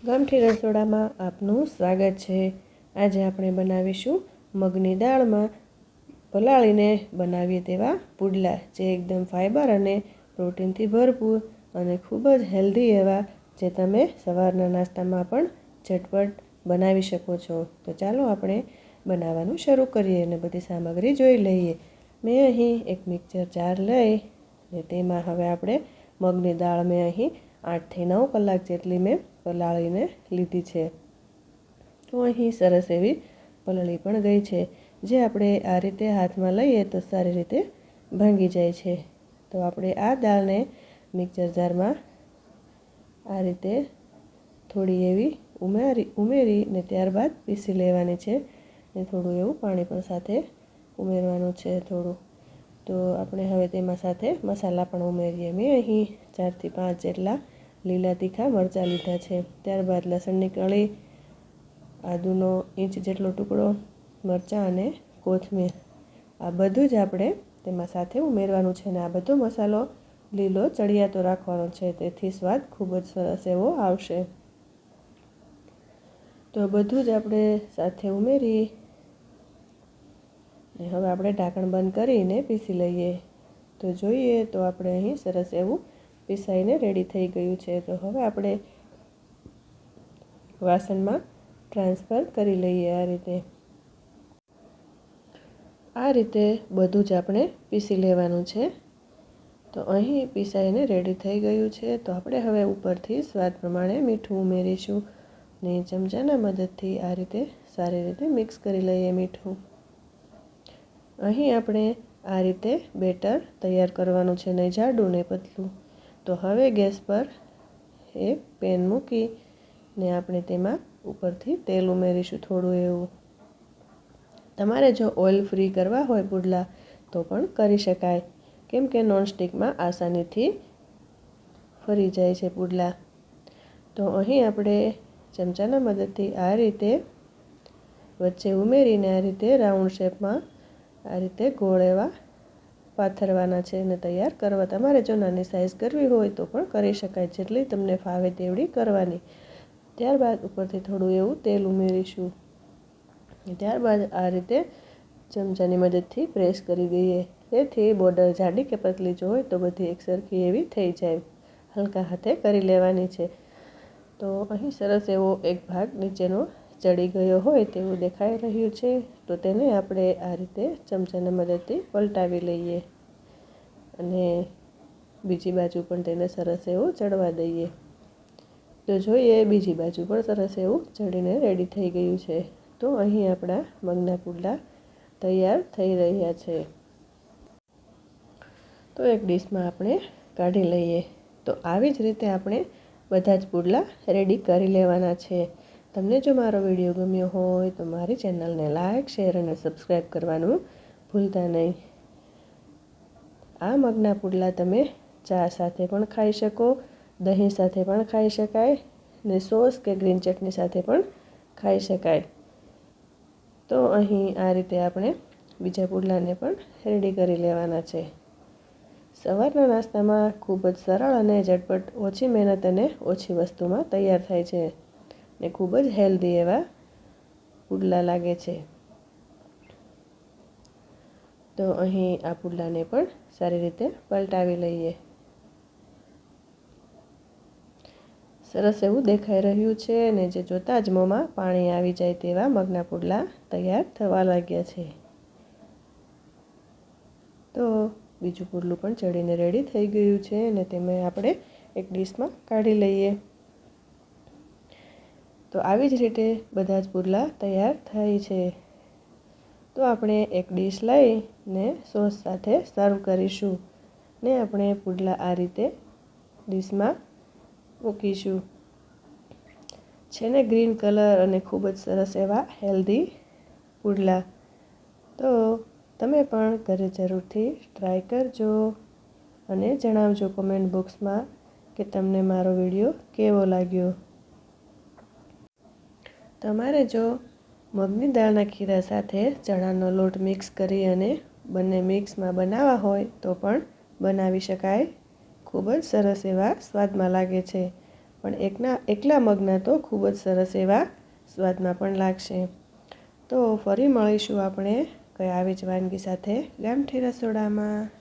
ગામઠી રસોડામાં આપનું સ્વાગત છે। આજે આપણે બનાવીશું મગની દાળમાં પલાળીને બનાવીએ તેવા પુડલા, જે એકદમ ફાઇબર અને પ્રોટીનથી ભરપૂર અને ખૂબ જ હેલ્ધી એવા, જે તમે સવારના નાસ્તામાં પણ ઝટપટ બનાવી શકો છો। તો ચાલો આપણે બનાવવાનું શરૂ કરીએ અને બધી સામગ્રી જોઈ લઈએ। મેં અહીં એક મિક્સર જાર લઈ અને તેમાં હવે આપણે મગની દાળ મેં અહીં 8 થી 9 કલાક જેટલી મેં પલાળીને લીધી છે। તો અહીં સરસ એવી પલળી પણ ગઈ છે, જે આપણે આ રીતે હાથમાં લઈએ તો સારી રીતે ભાંગી જાય છે। તો આપણે આ દાળને મિક્સર જારમાં આ રીતે થોડી એવી ઉમેરીને ત્યારબાદ પીસી લેવાની છે, ને થોડું એવું પાણી પણ સાથે ઉમેરવાનું છે થોડું। તો આપણે હવે તેમાં સાથે મસાલા પણ ઉમેરીએ। મેં અહીં 4 થી 5 જેટલા લીલા તીખા મરચાં લીધા છે, ત્યારબાદ લસણની કળી, આદુનો ઇંચ જેટલો ટુકડો, મરચાં અને કોથમીર, આ બધું જ આપણે તેમાં સાથે ઉમેરવાનું છે। અને આ બધો મસાલો લીલો ચડિયાતો રાખવાનો છે, તેથી સ્વાદ ખૂબ જ સરસ એવો આવશે। તો બધું જ આપણે સાથે ઉમેરી અને હવે આપણે ઢાંકણ બંધ કરીને પીસી લઈએ। તો જોઈએ તો આપણે અહીં સરસ એવું પીસાઈને રેડી થઈ ગયું છે। તો હવે આપણે વાસણમાં ટ્રાન્સફર કરી લઈએ। આ રીતે બધું જ આપણે પીસી લેવાનું છે। તો અહીં પીસાઈને રેડી થઈ ગયું છે। તો આપણે હવે ઉપરથી સ્વાદ પ્રમાણે મીઠું ઉમેરીશું ને ચમચાના મદદથી આ રીતે સારી રીતે મિક્સ કરી લઈએ મીઠું। અહીં આપણે આ રીતે બેટર તૈયાર કરવાનું છે, નહીં જાડું ને પતલું। તો હવે ગેસ પર એક પેન મૂકી ને આપણે તેમાં ઉપરથી તેલ ઉમેરીશું થોડું એવું। તમારે જો ઓઇલ ફ્રી કરવા હોય પુડલા તો પણ કરી શકાય, કેમ કે નોનસ્ટિકમાં આસાનીથી ફરી જાય છે પુડલા। તો અહીં આપણે ચમચાના મદદથી આ રીતે વચ્ચે ઉમેરીને આ રીતે રાઉન્ડ શેપમાં આ રીતે ગોળ એવા પાથરવાના છે અને તૈયાર કરવા। તમારે જો નાની સાઇઝ કરવી હોય તો પણ કરી શકાય, જેટલી તમને ફાવે તેવડી કરવાની। ત્યારબાદ ઉપરથી થોડું એવું તેલ ઉમેરીશું, ત્યારબાદ આ રીતે ચમચાની મદદથી પ્રેસ કરી દઈએ, તેથી બોર્ડર જાડી કે પતલી જો હોય તો બધી એકસરખી એવી થઈ જાય। હલકા હાથે કરી લેવાની છે। તો અહીં સરસ એવો એક ભાગ નીચેનો ચડી ગયો હોય તેવું દેખાઈ રહ્યું છે, તો તેને આપણે આ રીતે ચમચાની મદદથી પલટાવી લઈએ અને બીજી બાજુ પણ તેને સરસ એવું ચડવા દઈએ। તો જોઈએ બીજી બાજુ પણ સરસ એવું ચડીને રેડી થઈ ગયું છે। તો અહીં આપણા મગના પુડલા તૈયાર થઈ રહ્યા છે। તો એક ડીશમાં આપણે કાઢી લઈએ। તો આવી જ રીતે આપણે બધા જ પુડલા રેડી કરી લેવાના છે। તમને જો મારો વિડીયો ગમ્યો હોય તો મારી ચેનલને લાઇક, શેર અને સબસ્ક્રાઈબ કરવાનું ભૂલતા નહીં। આ મગના પુડલા તમે ચા સાથે પણ ખાઈ શકો, દહીં સાથે પણ ખાઈ શકાય ને સોસ કે ગ્રીન ચટણી સાથે પણ ખાઈ શકાય। તો અહીં આ રીતે આપણે બીજા પુડલાને પણ રેડી કરી લેવાના છે। સવારના નાસ્તામાં ખૂબ જ સરળ અને ઝટપટ, ઓછી મહેનત અને ઓછી વસ્તુમાં તૈયાર થાય છે ને ખૂબ જ હેલ્ધી એવા પુડલા લાગે છે। તો અહીં આ પુડલાને પણ સારી રીતે પલટાવી લઈએ। સરસ એવું દેખાઈ રહ્યું છે ને જે જોતાં જ મોંમાં પાણી આવી જાય તેવા મગના પુડલા તૈયાર થવા લાગ્યા છે। તો બીજું પુડલું પણ ચડીને રેડી થઈ ગયું છે અને તેને આપણે એક ડીશમાં કાઢી લઈએ। તો આવી જ રીતે બધા જ પુડલા તૈયાર થાય છે। તો આપણે એક ડીશ લઈને સોસ સાથે સર્વ કરીશું ને આપણે પુડલા આ રીતે ડીશમાં મૂકીશું। છે ને ગ્રીન કલર અને ખૂબ જ સરસ એવા હેલ્ધી પુડલા। તો તમે પણ ઘરે જરૂરથી ટ્રાય કરજો અને જણાવજો કોમેન્ટ બોક્સમાં કે તમને મારો વિડીયો કેવો લાગ્યો। તમારે જો મગની દાળના ખીરા સાથે ચણાનો લોટ મિક્સ કરી અને બંને મિક્સમાં બનાવવા હોય તો પણ બનાવી શકાય। ખૂબ જ સરસ એવા સ્વાદમાં લાગે છે। પણ એકલા મગના તો ખૂબ જ સરસ એવા સ્વાદમાં પણ લાગશે. તો ફરી મળીશું આપણે કઈ આવી જ વાનગી સાથે ગામઠી રસોડામાં.